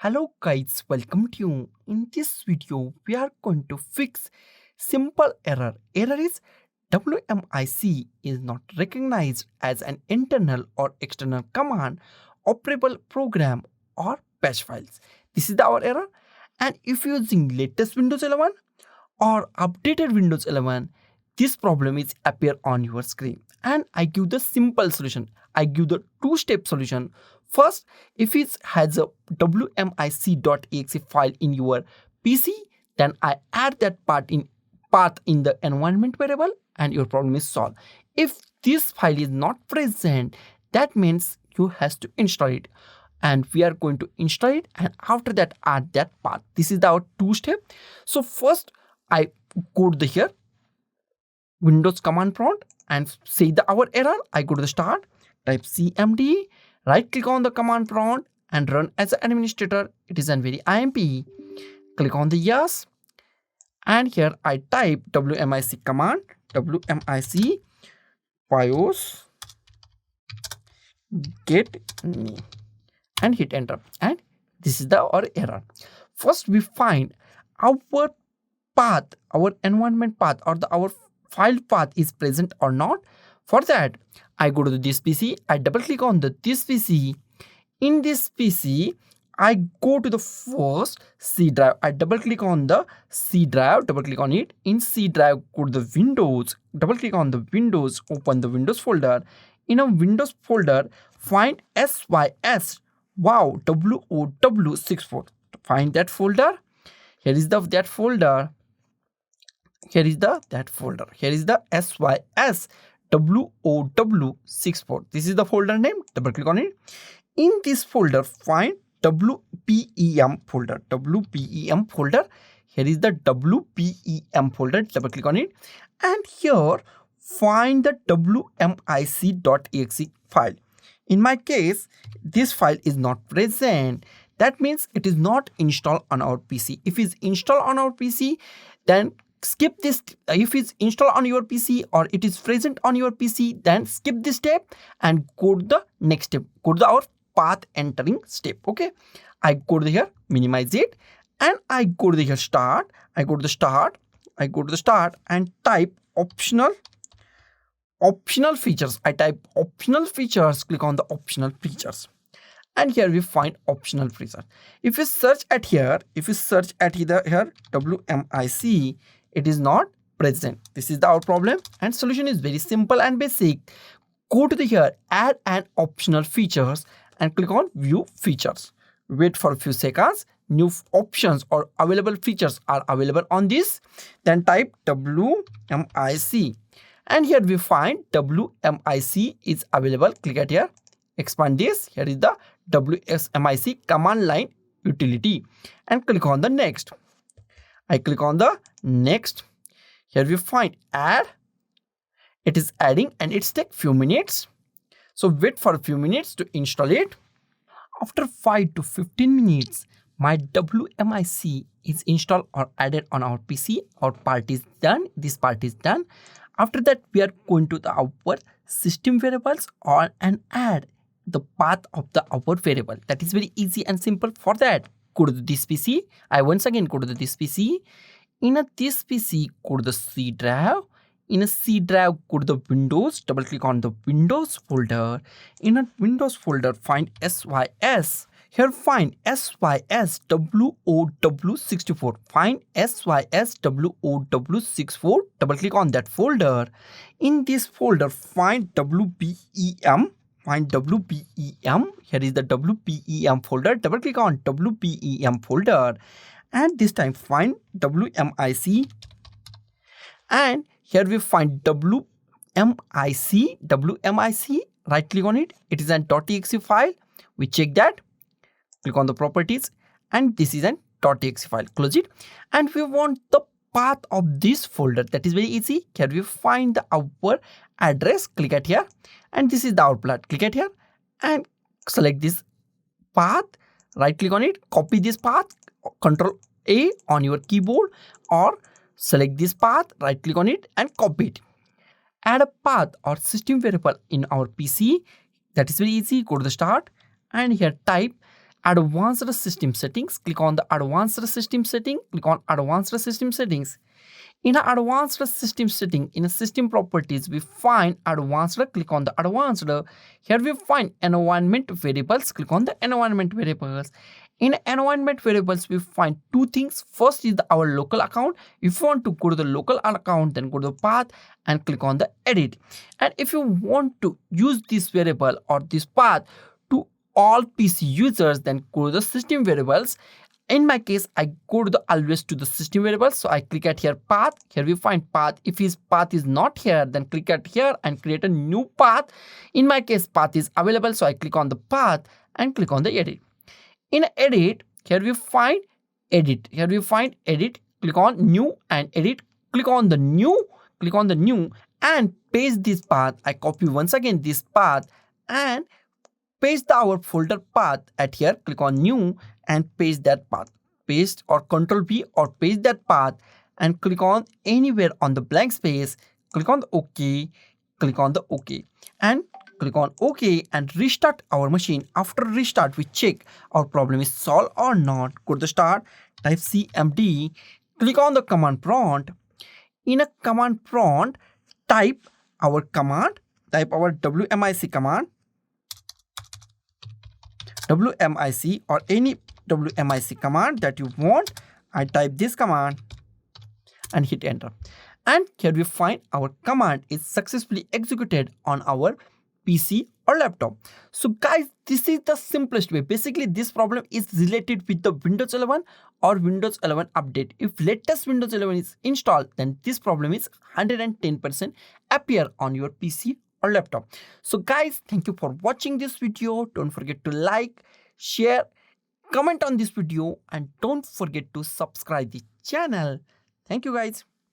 Hello guys, welcome to you. In this video, we are going to fix simple error. Error is WMIC is not recognized as an internal or external command, operable program or batch files. This is our error. And if using latest Windows 11 or updated Windows 11, this problem is appear on your screen. And I give the simple solution. I give the two-step solution. First, if it has a wmic.exe file in your PC, then I add that path in the environment variable and your problem is solved. If this file is not present, that means you has to install it. And we are going to install it, and after that add that path. This is our two-step. So first I go to here Windows command prompt and say our error. I go to the start, type cmd, right click on the command prompt and run as an administrator. It is a very IMP. Click on the yes, and here I type wmic command, wmic bios get me, and hit enter. And this is our error. First we find our path, our environment path, or our file path is present or not. For that, I go to this PC, I double click on this PC. In this PC, I go to the first C drive. I double click on the C drive, double click on it. In C drive, go to the Windows, double click on the Windows, open the Windows folder. In a Windows folder, find SYS, wow, WOW64. Find that folder. Here is that folder. Here is that folder. Here is the SYS WOW64. This is the folder name. Double click on it. In this folder, find WPEM folder. WPEM folder. Here is the WPEM folder. Double click on it. And here, find the wmic.exe file. In my case, this file is not present. That means it is not installed on our PC. If it's installed on our PC, then skip this. If it's installed on your PC or it is present on your PC, then skip this step and go to the next step. Go to our path entering step. Okay, I go to here, minimize it, and I go to here start. I go to the start. I go to the start and type optional features. I type optional features. Click on the optional features. And here we find optional features. If you search at here, here WMIC, it is not present. This is our problem, and solution is very simple and basic. Go to here, add an optional features and click on view features. Wait for a few seconds. New options or available features are available on this. Then type WMIC, and here we find WMIC is available. Click at here, expand this. Here is the wmic command-line utility, and click on the next. I click on the next. Here we find add. It is adding and it's take few minutes. So wait for a few minutes to install it. After 5 to 15 minutes, my WMIC is installed or added on our PC. Our part is done. This part is done. After that, we are going to our system variables and add the path of our variable. That is very easy and simple. For that, go to this PC. I once again go to this PC. In this PC, go to the C drive. In a C drive, go to the Windows. Double click on the Windows folder. In a Windows folder, find SYS. Here find SYS WOW64. Find SYS WOW64. Double click on that folder. In this folder, find WPEM. Find WPEM. Here is the WPEM folder. Double click on WPEM folder, and this time find WMIC. And here we find WMIC. Right click on it. It is an .exe file. We check that. Click on the properties, and this is an .exe file. Close it. And we want the path of this folder. That is very easy. Here we find our address. Click at here, and this is the our path. Click at here and select this path. Right click on it, copy this path, Control A on your keyboard, or select this path, right click on it and copy it. Add a path or system variable in our PC. That is very easy. Go to the start and here type advanced system settings, click on the advanced system setting, click on advanced system settings. In a advanced system setting, in a system properties, we find advanced, click on the advanced. Here we find environment variables, click on the environment variables. In environment variables, we find two things. First is our local account. If you want to go to the local account, then go to the path and click on the edit. And if you want to use this variable or this path to all PC users, then go to the system variables. In my case, I go to the always to the system variables. So I click at here path. Here we find path. If his path is not here, then click at here and create a new path. In my case, path is available. So I click on the path and click on the edit. In edit, here we find edit. Here we find edit. Click on new and edit. Click on the new. Click on the new and paste this path. I copy once again this path and paste our folder path at here. Click on new and paste that path. Paste or Control P or paste that path and click on anywhere on the blank space. Click on the OK. Click on the OK and click on OK and restart our machine. After restart, we check our problem is solved or not. Go to the start, type cmd, click on the command prompt. In a command prompt, type our command, type our wmic command, wmic or any wmic command that you want. I type this command and hit enter. And here we find our command is successfully executed on our PC or laptop. So guys, this is the simplest way. Basically, this problem is related with the Windows 11 or Windows 11 update. If latest Windows 11 is installed, then this problem is 110% appear on your PC or laptop. So guys, thank you for watching this video. Don't forget to like, share, comment on this video, and don't forget to subscribe the channel. Thank you guys.